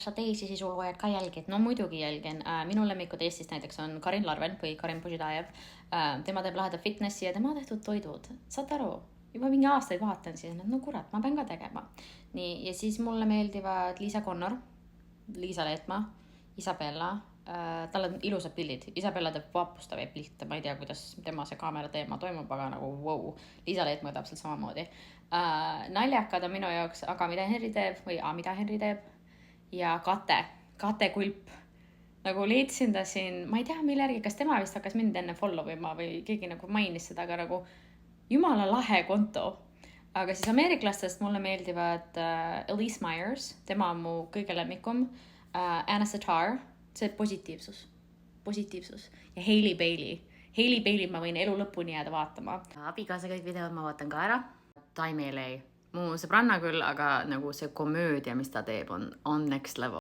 sa teisi sisuloojaid ka jälgid? No muidugi jälgin. Minu lemmikud Eestist näiteks on Karin Larven või Karin Požidajev. Tema teeb laheda fitnessi ja tema tehtud toidud. Saad aru? Juba mingi aastaid vaatan siis, no kurat, ma pean ka tegema. Nii, ja siis mulle meeldivad Liisa Connor, Liisa Leetmaa, Isabella. Tal on ilusad pildid. Isabella teeb vapustavaid pilte. Ma ei tea, kuidas tema see kaamera teema toimub, aga nagu wow. Liisa Leetmaa täpselt samamoodi. Naljakad on minu jaoks Aga mida Henri teeb või A mida Henri teeb. Ja Kate Kulp. Nagu leidsin ta siin, ma ei tea mille järgi, kas tema vist hakkas mind enne follow ima või keegi nagu mainis seda, aga nagu jumala lahe konto. Aga siis ameeriklastest mulle meeldivad Elise Myers, tema on mu kõige lemmikum, Anna Satar, see positiivsus ja Hailey Bailey ma võin elu lõpuni jääda vaatama. Abikaasa kõik videod ma vaatan ka ära. Time LA, mu sõbranna küll, aga nagu see komöödia, mis ta teeb, on next level.